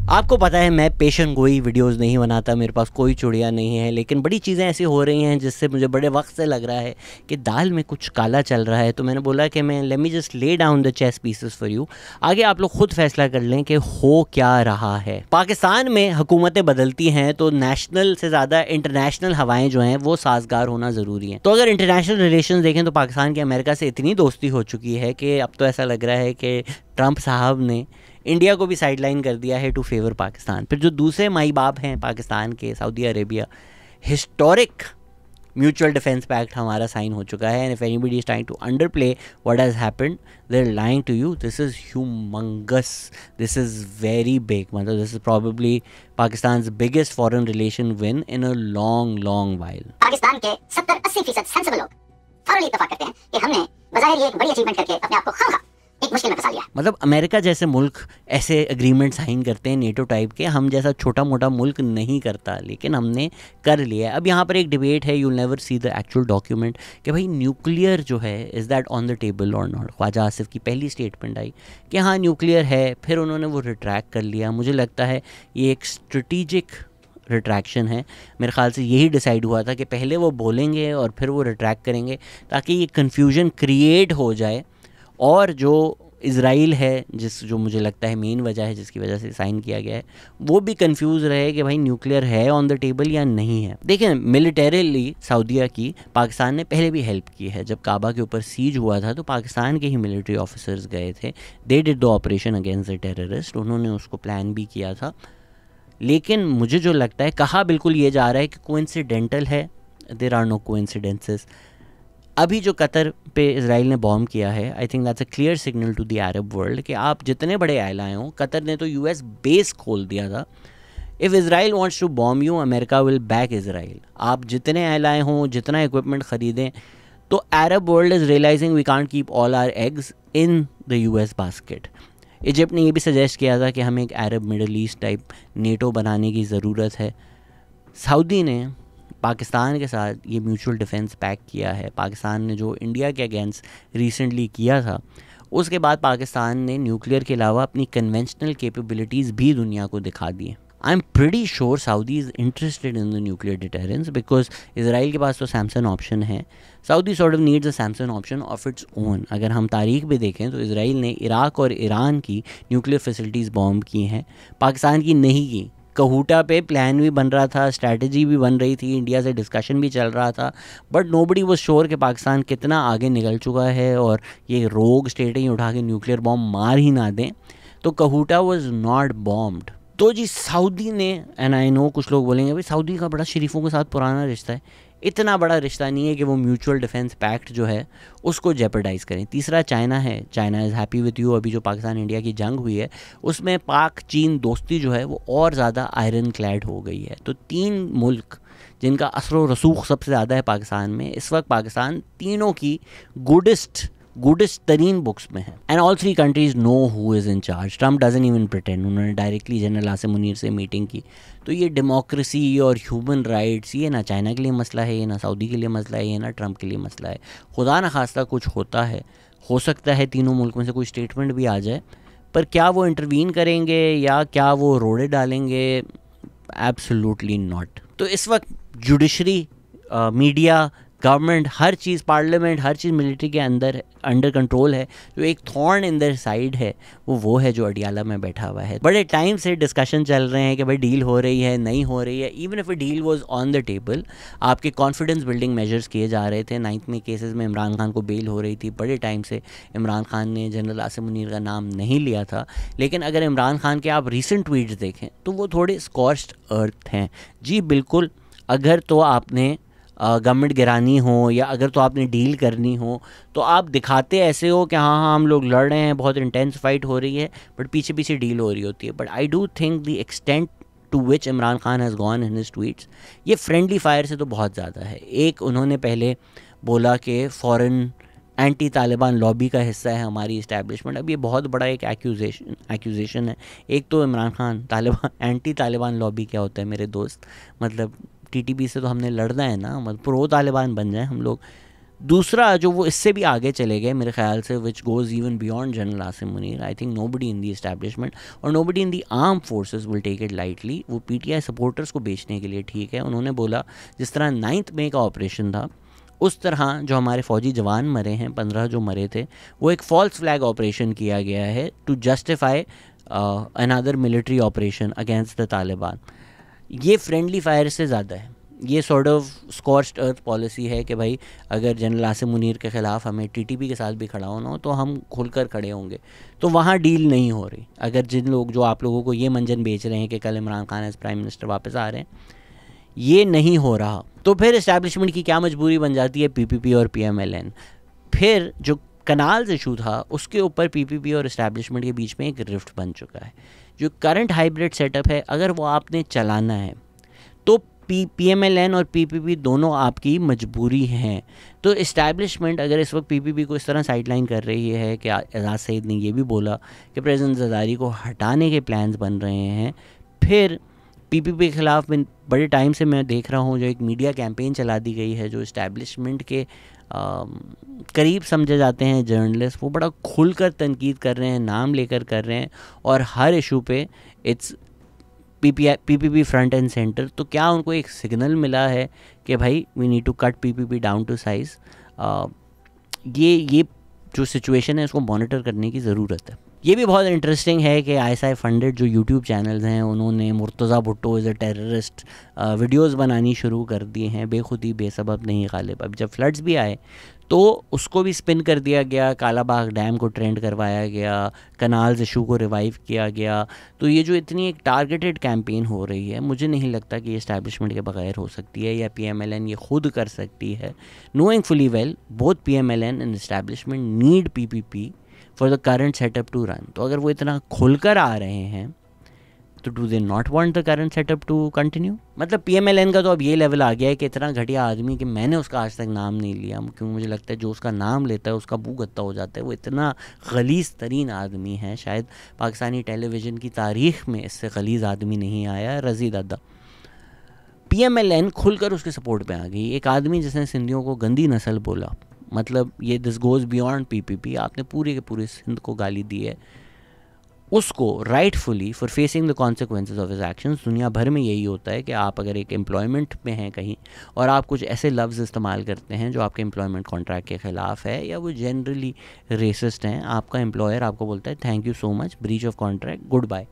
आपको पता है मैं पेशन गोई वीडियोस नहीं बनाता, मेरे पास कोई चुड़िया नहीं है, लेकिन बड़ी चीज़ें ऐसी हो रही हैं जिससे मुझे बड़े वक्त से लग रहा है कि दाल में कुछ काला चल रहा है। तो मैंने बोला कि मैं let me just lay down the chess pieces for you. आगे आप लोग खुद फैसला कर लें कि हो क्या रहा है। पाकिस्तान में हुकूमतें बदलती हैं तो नेशनल से ज़्यादा इंटरनेशनल हवाएं जो हैं वो साजगार होना ज़रूरी है। तो अगर इंटरनेशनल रिलेशन देखें तो पाकिस्तान की अमेरिका से इतनी दोस्ती हो चुकी है कि अब तो ऐसा लग रहा है कि ट्रंप साहब ने इंडिया को भी साइडलाइन कर दिया है टू फेवर पाकिस्तान। फिर जो दूसरे माई बाप हैं पाकिस्तान के, Saudi Arabia, historic mutual defence pact हमारा साइन हो चुका है। And if anybody is trying to underplay what has happened, they are lying to you. This is humongous, this is very big. मतलब this is probably Pakistan biggest foreign relation win in a long long while. Pakistan के 70-80% sensible लोग फौरन इत्तेफाक करते हैं कि हमने बज़ाहिर ये एक बड़ी अचीवमेंट करके अपने आप को खामखा एक मुश्किल में फंसा लिया। मतलब अमेरिका जैसे मुल्क ऐसे एग्रीमेंट साइन करते हैं नेटो टाइप के, हम जैसा छोटा मोटा मुल्क नहीं करता, लेकिन हमने कर लिया है। अब यहाँ पर एक डिबेट है, you never see the actual document, कि भाई न्यूक्लियर जो है is that on the table और नॉट। ख्वाजा आसिफ की पहली स्टेटमेंट आई कि हाँ न्यूक्लियर है, फिर उन्होंने वो रिट्रैक्ट कर लिया। मुझे लगता है ये एक स्ट्रेटिजिक रिट्रैक्शन है। मेरे ख़्याल से यही डिसाइड हुआ था कि पहले वो बोलेंगे और फिर वो रिट्रैक्ट करेंगे, ताकि ये कन्फ्यूजन क्रिएट हो जाए। और जो इज़राइल है, जो मुझे लगता है मेन वजह है जिसकी वजह से साइन किया गया है, वो भी कंफ्यूज रहे कि भाई न्यूक्लियर है ऑन द टेबल या नहीं है। देखिए मिलिटरीली सऊदीया की पाकिस्तान ने पहले भी हेल्प की है। जब काबा के ऊपर सीज हुआ था तो पाकिस्तान के ही मिलिट्री ऑफिसर्स गए थे, they did the operation against the terrorist, उन्होंने उसको प्लान भी किया था। लेकिन मुझे जो लगता है, कहा बिल्कुल ये जा रहा है कि कोइंसिडेंटल है, देयर आर नो कोइंसिडेंसेस। अभी जो कतर पे इज़राइल ने बॉम्ब किया है, I think that's a clear signal to the Arab world कि आप जितने बड़े आए हों, कतर ने तो यूएस बेस खोल दिया था। If Israel wants to bomb you, America will back Israel. आप जितने आए हों, जितना इक्विपमेंट ख़रीदें, तो Arab world is realising we can't keep all our eggs in the US basket. Egypt ने ये भी सजेस्ट किया था कि हमें एक Arab Middle East type NATO बनाने की ज़रूरत है। सऊदी ने पाकिस्तान के साथ ये म्यूचुअल डिफेंस पैक्ट किया है। पाकिस्तान ने जो इंडिया के अगेंस्ट रिसेंटली किया था, उसके बाद पाकिस्तान ने न्यूक्लियर के अलावा अपनी कन्वेंशनल कैपेबिलिटीज़ भी दुनिया को दिखा दी हैं। I am pretty sure Saudi is interested in the nuclear deterrence, because Israel के पास तो सैमसन ऑप्शन है, Saudi sort of needs a Samson option of its own. अगर हम तारीख भी देखें तो इज़राइल ने इराक और ईरान की न्यूक्लियर फैसिलिटीज़ बॉम्ब की हैं, पाकिस्तान की नहीं की। कहूटा पे प्लान भी बन रहा था, स्ट्रैटेजी भी बन रही थी, इंडिया से डिस्कशन भी चल रहा था, बट नोबडी वाज श्योर कि पाकिस्तान कितना आगे निकल चुका है और ये रोग स्टेट ही उठा के न्यूक्लियर बॉम्ब मार ही ना दें। तो कहूटा वाज नॉट बॉम्ब्ड। तो जी सऊदी ने, एंड आई नो कुछ लोग बोलेंगे भाई सऊदी का बड़ा शरीफों के साथ पुराना रिश्ता है, इतना बड़ा रिश्ता नहीं है कि वो म्यूचुअल डिफेंस पैक्ट जो है उसको जेपरडाइज़ करें। तीसरा चाइना है, China is happy with you. अभी जो पाकिस्तान इंडिया की जंग हुई है उसमें पाक चीन दोस्ती जो है वो और ज़्यादा आयरन क्लैड हो गई है। तो तीन मुल्क जिनका असर व रसूख सबसे ज़्यादा है पाकिस्तान में, इस वक्त पाकिस्तान तीनों की गुडेस्ट तरीन बुक्स में है। And all three countries know who is in charge. Trump doesn't even pretend. उन्होंने डायरेक्टली जनरल आसिम मुनीर से मीटिंग की। तो ये डेमोक्रेसी और ह्यूमन राइट्स, ये ना चाइना के लिए मसला है, ये ना सऊदी के लिए मसला है, ये ना ट्रम्प के लिए मसला है। खुदा न खास्ता कुछ होता है, हो सकता है तीनों मुल्क में से कोई स्टेटमेंट भी आ जाए, पर क्या वो इंटरवीन करेंगे या क्या वो रोड़े डालेंगे? Absolutely not. तो इस वक्त जुडिशरी, मीडिया, गवर्नमेंट, हर चीज़, पार्लियामेंट, हर चीज़ मिलिट्री के अंडर कंट्रोल है। जो एक थॉर्न इन देयर साइड है वो है जो अडियाला में बैठा हुआ है। बड़े टाइम से डिस्कशन चल रहे हैं कि भाई डील हो रही है, नहीं हो रही है। Even if a deal was on the table, आपके कॉन्फिडेंस बिल्डिंग मेजर्स किए जा रहे थे। 9th में केसेस में इमरान खान को बेल हो रही थी। बड़े टाइम से इमरान खान ने जनरल आसिम मुनीर का नाम नहीं लिया था। लेकिन अगर इमरान खान के आप रीसेंट ट्वीट्स देखें तो वो थोड़े स्कॉच्ड अर्थ हैं। जी बिल्कुल, अगर तो आपने गवर्नमेंट गिरानी हो या अगर तो आपने डील करनी हो तो आप दिखाते ऐसे हो कि हाँ हम लोग लड़ रहे हैं, बहुत इंटेंस फाइट हो रही है, बट पीछे पीछे डील हो रही होती है। But I do think the extent to which Imran Khan has gone in his tweets, ये फ्रेंडली फायर से तो बहुत ज़्यादा है। एक, उन्होंने पहले बोला कि फ़ॉरेन एंटी तालिबान लॉबी का हिस्सा है हमारी इस्टेब्लिशमेंट। अब ये बहुत बड़ा एक एक्यूजेशन है। एक तो इमरान खान एंटी तालिबान लॉबी क्या होता है मेरे दोस्त? मतलब टीटीपी से तो हमने लड़ना है ना, मतलब प्रो तालिबान बन जाए हम लोग। दूसरा जो वो इससे भी आगे चले गए मेरे ख्याल से, which goes even beyond general Asim Munir, I think nobody in the establishment और nobody in the arm forces will take it lightly. वो पीटीआई सपोर्टर्स को बेचने के लिए ठीक है। उन्होंने बोला जिस तरह 9 मई का ऑपरेशन था, उस तरह जो हमारे फ़ौजी जवान मरे हैं, 15 जो मरे थे, वो एक फॉल्स फ्लैग ऑपरेशन किया गया है to justify another military operation against the Taliban. ये फ्रेंडली फायर से ज़्यादा है। ये sort of scorched earth policy है कि भाई अगर जनरल आसिम मुनीर के ख़िलाफ़ हमें टीटीपी के साथ भी खड़ा होना हो तो हम खुलकर खड़े होंगे। तो वहाँ डील नहीं हो रही। अगर जिन लोग जो आप लोगों को ये मंजन बेच रहे हैं कि कल Imran Khan as prime minister वापस आ रहे हैं, ये नहीं हो रहा, तो फिर इस्टेब्लिशमेंट की क्या मजबूरी बन जाती है? पीपीपी और पीएमएलएन। फिर जो कनाल्स इशू था उसके ऊपर पीपीपी और इस्टेब्लिशमेंट के बीच में एक रिफ्ट बन चुका है। जो करंट हाइब्रिड सेटअप है, अगर वो आपने चलाना है तो पीएमएलएन और पीपीपी दोनों आपकी मजबूरी हैं। तो इस्टेब्लिशमेंट अगर इस वक्त पीपीपी को इस तरह साइडलाइन कर रही है कि एजाज सईद ने ये भी बोला कि प्रेसिडेंट ज़रदारी को हटाने के प्लान्स बन रहे हैं, फिर पीपीपी के ख़िलाफ़ बड़े टाइम से मैं देख रहा हूँ जो एक मीडिया कैंपेन चला दी गई है, जो इस्टेब्लिशमेंट के करीब समझे जाते हैं जर्नलिस्ट, वो बड़ा खुलकर तनकीद कर रहे हैं, नाम लेकर कर रहे हैं और हर इशू पे it's PPP front and centre. तो क्या उनको एक सिग्नल मिला है कि भाई we need to cut PPP down to size? ये जो सिचुएशन है इसको मॉनिटर करने की ज़रूरत है। ये भी बहुत इंटरेस्टिंग है कि आईएसआई फंडेड जो यूट्यूब चैनल्स हैं उन्होंने Murtaza Bhutto is a terrorist videos बनानी शुरू कर दी हैं, बेखुदी बेसबब नहीं गालिब। अब जब फ्लड्स भी आए तो उसको भी स्पिन कर दिया गया, कालाबाग डैम को ट्रेंड करवाया गया, कनाल्स इशू को रिवाइव किया गया। तो ये जो इतनी एक टारगेटेड कैंपेन हो रही है, मुझे नहीं लगता कि ये इस्टेब्लिशमेंट के बगैर हो सकती है या पीएमएलएन ये खुद कर सकती है। Knowing fully well both PMLN and establishment need PPP for the current setup to run. तो अगर वो इतना खुलकर आ रहे हैं तो do they not want the current setup to continue? मतलब पीएमएलएन का तो अब ये लेवल आ गया है कि इतना घटिया आदमी कि मैंने उसका आज तक नाम नहीं लिया, क्योंकि मुझे लगता है जो उसका नाम लेता है उसका मुँह गत्ता हो जाता है। वो इतना गलीज़ तरीन आदमी है, शायद पाकिस्तानी टेलीविज़न की तारीख़ में इससे गलीज़ आदमी नहीं आया, रज़ी दादा। पीएमएलएन खुलकर उसके सपोर्ट में आ गई। एक आदमी जिसने सिंधियों को गंदी नस्ल बोला, मतलब ये दिस गोज़ बियॉन्ड पीपीपी, आपने पूरे के पूरे सिंध को गाली दी है, उसको rightfully for facing the consequences of his actions. दुनिया भर में यही होता है कि आप अगर एक एम्प्लॉयमेंट में हैं कहीं और आप कुछ ऐसे लफ्ज़ इस्तेमाल करते हैं जो आपके एम्प्लॉयमेंट कॉन्ट्रैक्ट के ख़िलाफ़ है या वो जनरली रेसिस्ट हैं, आपका एम्प्लॉयर आपको बोलता है thank you so much, breach of contract, good bye.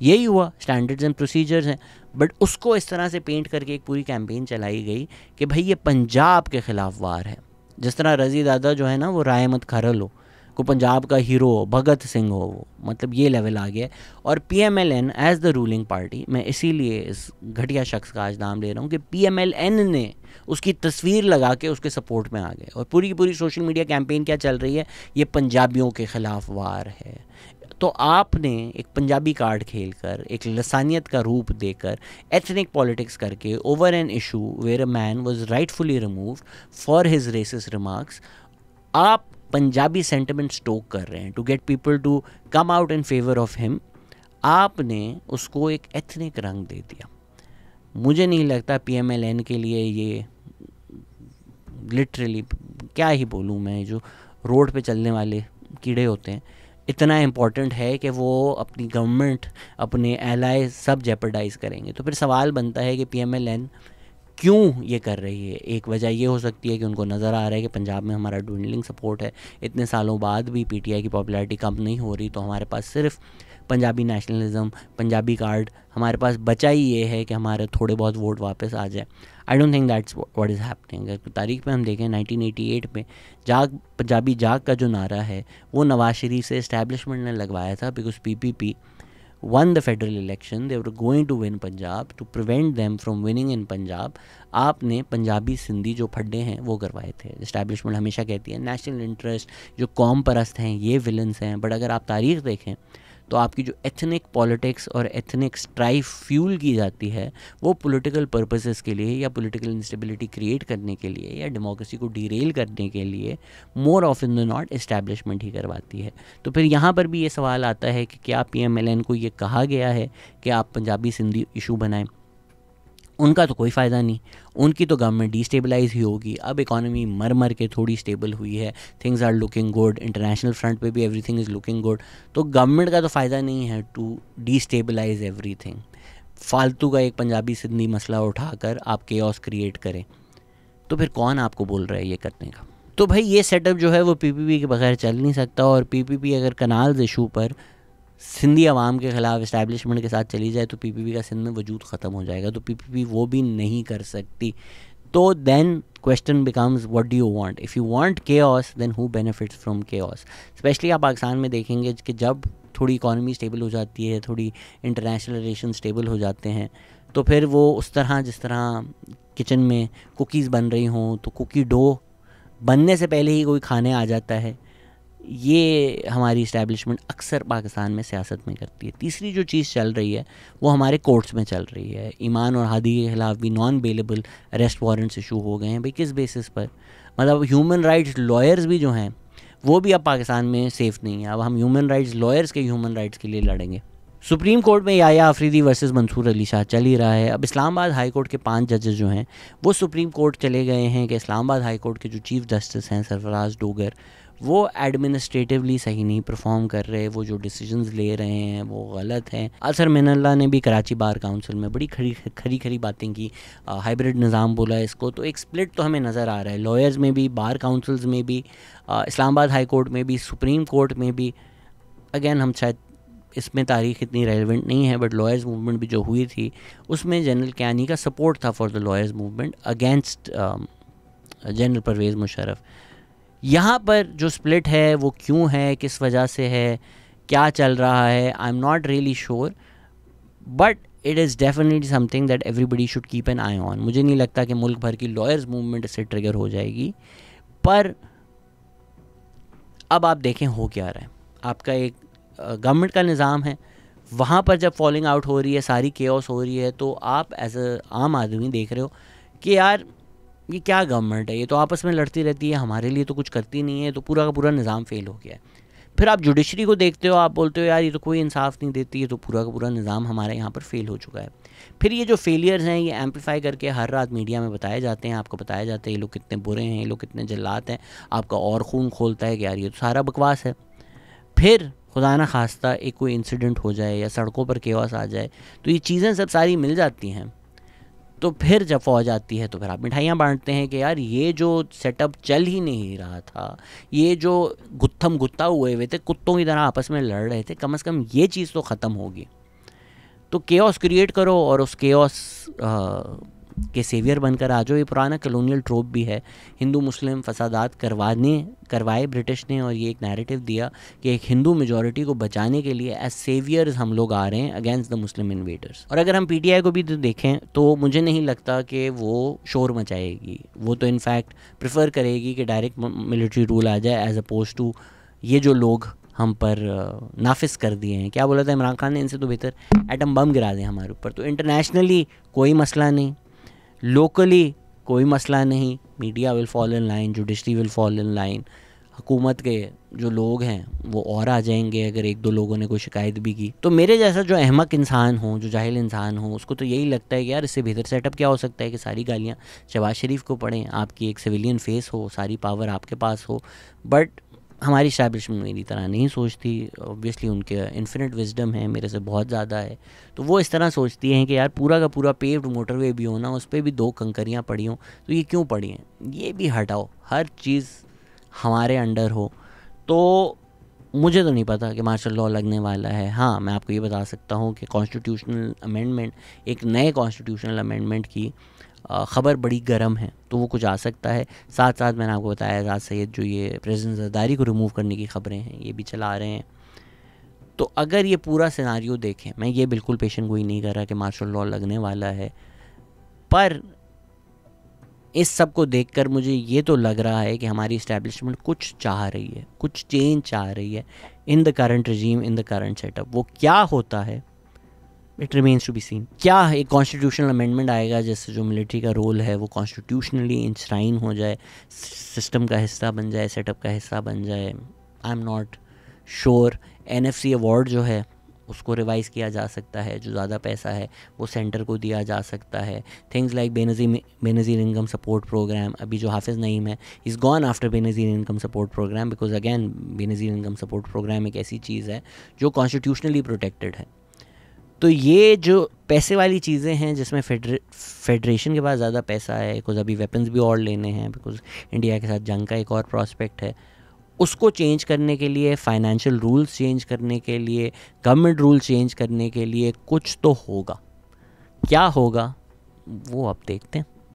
यही हुआ, स्टैंडर्ड्स एंड प्रोसीजर्स हैं। बट उसको इस तरह से पेंट करके एक पूरी कैंपेन चलाई गई कि भाई ये पंजाब के ख़िलाफ़ वार है। जिस तरह रज़ी दादा जो है ना वो राय मत खरल हो, को पंजाब का हीरो भगत सिंह हो, वो मतलब ये लेवल आ गया। और PMLN as the ruling party, मैं इसीलिए इस घटिया शख्स का आज नाम ले रहा हूँ कि पीएमएलएन ने उसकी तस्वीर लगा के उसके सपोर्ट में आ गए और पूरी की पूरी सोशल मीडिया कैंपेन क्या चल रही है, ये पंजाबियों के ख़िलाफ़ वार है। तो आपने एक पंजाबी कार्ड खेलकर, एक लसानियत का रूप देकर, एथनिक पॉलिटिक्स करके over an issue where a man was rightfully removed for his racist remarks, आप पंजाबी सेंटिमेंट स्टोक कर रहे हैं to get people to come out in favour of him. आपने उसको एक एथनिक रंग दे दिया। मुझे नहीं लगता पीएमएलएन के लिए ये लिटरली, क्या ही बोलूँ मैं, जो रोड पे चलने वाले कीड़े होते हैं, इतना इम्पॉर्टेंट है कि वो अपनी गवर्नमेंट, अपने एलाय सब जेपर्डाइज करेंगे। तो फिर सवाल बनता है कि पीएमएलएन क्यों ये कर रही है। एक वजह ये हो सकती है कि उनको नज़र आ रहा है कि पंजाब में हमारा ड्विंडलिंग सपोर्ट है, इतने सालों बाद भी पीटीआई की पॉपुलैरिटी कम नहीं हो रही, तो हमारे पास सिर्फ पंजाबी नेशनलिज्म, पंजाबी कार्ड हमारे पास बचा ही ये है कि हमारे थोड़े बहुत वोट वापस आ जाए। I don't think that's what is happening. अगर तारीख में हम देखें 1988 में जाग पंजाबी जाग का जो नारा है वो नवाज शरीफ से इस्टेब्लिशमेंट ने लगवाया था, because PPP won the federal election, they were going to win Punjab, to prevent them from winning in Punjab आपने पंजाबी सिंधी जो फड्डे हैं वो करवाए थे। इस्टेब्लिशमेंट हमेशा कहती है नेशनल इंटरेस्ट, जो कौम परस्त हैं ये विलन्स हैं, बट अगर आप तारीख़ देखें तो आपकी जो एथनिक पॉलिटिक्स और एथनिक स्ट्राइफ फ्यूल की जाती है वो पॉलिटिकल पर्पसेस के लिए या पॉलिटिकल इंस्टेबिलिटी क्रिएट करने के लिए या डेमोक्रेसी को डीरेल करने के लिए more often than not establishment ही करवाती है। तो फिर यहाँ पर भी ये सवाल आता है कि क्या पीएमएलएन को ये कहा गया है कि आप पंजाबी सिंधी इशू बनाएं? उनका तो कोई फ़ायदा नहीं, उनकी तो गवर्नमेंट डिस्टेबलाइज ही होगी। अब इकॉनमी मर मर के थोड़ी स्टेबल हुई है, things are looking good, international front पे भी एवरीथिंग इज़ लुकिंग गुड, तो गवर्नमेंट का तो फ़ायदा नहीं है टू डिस्टेबलाइज एवरीथिंग। फालतू का एक पंजाबी सिंधी मसला उठाकर आप केओस क्रिएट करें, तो फिर कौन आपको बोल रहा है ये करने का? तो भाई ये सेटअप जो है वो पीपीपी के बगैर चल नहीं सकता, और पीपीपी अगर कनाल्स इशू पर सिंधी आवाम के ख़िलाफ़ इस्टेब्लिशमेंट के साथ चली जाए तो पीपीपी का सिंध में वजूद ख़त्म हो जाएगा, तो पीपीपी वो भी नहीं कर सकती। तो then question becomes what do you want? If you want chaos then who benefits from chaos? Especially आप पाकिस्तान में देखेंगे कि जब थोड़ी इकॉनमी स्टेबल हो जाती है, थोड़ी इंटरनेशनल रिलेशन स्टेबल हो जाते हैं, तो फिर वो उस तरह जिस तरह किचन में कुकीज़ बन रही हों तो कुकी डो बनने से पहले ही कोई खाने आ जाता है। ये हमारी इस्टेब्लिशमेंट अक्सर पाकिस्तान में सियासत में करती है। तीसरी जो चीज़ चल रही है वो हमारे कोर्ट्स में चल रही है। ईमान और हादी के ख़िलाफ़ भी non bailable arrest warrants issue हो गए हैं। भाई किस बेसिस पर? मतलब ह्यूमन राइट्स लॉयर्स भी जो हैं वो भी अब पाकिस्तान में सेफ़ नहीं है। अब हम ह्यूमन राइट्स लॉयर्स के ह्यूमन राइट्स के लिए लड़ेंगे। सुप्रीम कोर्ट में याया अफरीदी वर्सेस मंसूर अली शाह चल ही रहा है। अब इस्लामाबाद हाई कोर्ट के 5 जजेस जो हैं वो सुप्रीम कोर्ट चले गए हैं कि इस्लामाबाद हाई कोर्ट के जो चीफ़ जस्टिस हैं सरफराज डोगर, वो एडमिनिस्ट्रेटिवली सही नहीं परफॉर्म कर रहे, वो जो डिसीजंस ले रहे हैं वो गलत हैं। असर मिनल्ला ने भी कराची बार काउंसिल में बड़ी खरी बातें की, हाइब्रिड निज़ाम बोला इसको। तो एक स्प्लिट तो हमें नज़र आ रहा है लॉयर्स में भी, बार काउंसिल्स में भी, इस्लामाबाद हाई कोर्ट में भी, सुप्रीम कोर्ट में भी। अगेन हम शायद इसमें तारीख़ इतनी रेलिवेंट नहीं है, बट लॉयर्स मूवमेंट भी जो हुई थी उसमें जनरल कियानी का सपोर्ट था for the lawyers movement against general Pervez Musharraf. यहाँ पर जो स्प्लिट है वो क्यों है, किस वजह से है, क्या चल रहा है, I am not really sure, but it is definitely something that everybody should keep an I on. मुझे नहीं लगता कि मुल्क भर की लॉयर्स मूवमेंट इससे ट्रिगर हो जाएगी, पर अब आप देखें हो क्या रहा है। आपका एक गवर्नमेंट का निज़ाम है, वहाँ पर जब फॉलिंग आउट हो रही है, सारी केओस हो रही है, तो आप एज अ आम आदमी देख रहे हो कि यार ये क्या गवर्नमेंट है, ये तो आपस में लड़ती रहती है, हमारे लिए तो कुछ करती नहीं है, तो पूरा का पूरा निज़ाम फेल हो गया है। फिर आप जुडिशरी को देखते हो, आप बोलते हो यार ये तो कोई इंसाफ नहीं देती, ये तो पूरा का पूरा निज़ाम हमारे यहाँ पर फेल हो चुका है। फिर ये जो फेलियर्स हैं ये एम्पलीफाई करके हर रात मीडिया में बताए जाते हैं, आपको बताया जाता है ये लोग कितने बुरे हैं, ये लोग कितने जल्लात हैं, आपका और खून खोलता है कि यार ये तो सारा बकवास है। फिर खुदा ना खास्ता एक कोई इंसिडेंट हो जाए या सड़कों पर केओस आ जाए, तो ये चीज़ें सब सारी मिल जाती हैं। तो फिर जब फौज आती है तो फिर आप मिठाइयाँ बांटते हैं कि यार ये जो सेटअप चल ही नहीं रहा था, ये जो गुत्थम गुत्ता हुए थे, कुत्तों की तरह आपस में लड़ रहे थे, कम से कम ये चीज़ तो ख़त्म होगी। तो केओस क्रिएट करो और उस केओस के सेवियर बनकर आ जाओ। ये पुराना कॉलोनियल ट्रोप भी है, हिंदू मुस्लिम फसादात करवाए ब्रिटिश ने, और ये एक नैरेटिव दिया कि एक हिंदू मेजॉरिटी को बचाने के लिए एज सेवियर्स हम लोग आ रहे हैं अगेंस्ट द मुस्लिम इन्वेडर्स। और अगर हम पीटीआई को भी देखें तो मुझे नहीं लगता कि वो शोर मचाएगी, वो तो इनफैक्ट प्रेफर करेगी कि डायरेक्ट मिलिट्री रूल आ जाए एज अपोज टू ये जो लोग हम पर नाफिज कर दिए हैं। क्या बोला था इमरान खान ने, इनसे तो बेहतर एटम बम गिरा दें हमारे ऊपर। तो इंटरनेशनली कोई मसला नहीं, लोकली कोई मसला नहीं, media will fall in line, judiciary will fall in line, हुकूमत के जो लोग हैं वो और आ जाएंगे अगर एक दो लोगों ने कोई शिकायत भी की। तो मेरे जैसा जो अहमक इंसान हो, जो जाहिल इंसान हो, उसको तो यही लगता है कि यार इससे बेहतर सेटअप क्या हो सकता है कि सारी गालियाँ शहबाज शरीफ को पड़ें, आपकी एक सिविलियन फेस हो, सारी पावर आपके पास हो। बट हमारी इस्टेब्लिशमेंट मेरी तरह नहीं सोचती। ऑब्वियसली उनके इन्फिनिट विजडम है, मेरे से बहुत ज़्यादा है, तो वो इस तरह सोचती हैं कि यार पूरा का पूरा पेव्ड मोटरवे भी हो ना, उस पर भी 2 कंकरियाँ पड़ी हों, तो ये क्यों पड़ी हैं, ये भी हटाओ, हर चीज़ हमारे अंडर हो। तो मुझे तो नहीं पता कि मार्शल लॉ लगने वाला है। हाँ, मैं आपको ये बता सकता हूँ कि कॉन्स्टिट्यूशनल अमेंडमेंट, एक नए कॉन्स्टिट्यूशनल अमेंडमेंट की ख़बर बड़ी गर्म है, तो वो कुछ आ सकता है। साथ साथ मैंने आपको बताया आज़ाद सैयद जो ये प्रेसिडेंट ज़रदारी को रिमूव करने की ख़बरें हैं ये भी चला रहे हैं। तो अगर ये पूरा सिनारियो देखें, मैं ये बिल्कुल पेशन गोई नहीं कर रहा कि मार्शल लॉ लगने वाला है, पर इस सब को देखकर मुझे ये तो लग रहा है कि हमारी इस्टेब्लिशमेंट कुछ चाह रही है, कुछ चेंज चाह रही है in the current regime, in the current setup. वो क्या होता है it remains to be seen. क्या एक कॉन्स्टिट्यूशनल अमेंडमेंट आएगा जिससे जो मिलिट्री का रोल है वो कॉन्स्टिट्यूशनली इंश्राइन हो जाए, सिस्टम का हिस्सा बन जाए, सेटअप का हिस्सा बन जाए, I am not sure. NFC award जो है उसको रिवाइज़ किया जा सकता है, जो ज़्यादा पैसा है वो सेंटर को दिया जा सकता है। Things like Benazir income support programme, अभी जो हाफिज़ नईम है is gone after Benazir income support programme, because again Benazir income support programme एक ऐसी चीज़ है जो कॉन्स्टिट्यूशनली प्रोटेक्टेड है। तो ये जो पैसे वाली चीज़ें हैं जिसमें फेडरेशन के पास ज़्यादा पैसा है, बिकॉज अभी वेपन्स भी और लेने हैं, बिकॉज इंडिया के साथ जंग का एक और प्रॉस्पेक्ट है, उसको चेंज करने के लिए, फाइनेंशियल रूल्स चेंज करने के लिए, गवर्नमेंट रूल चेंज करने के लिए कुछ तो होगा। क्या होगा वो अब देखते हैं।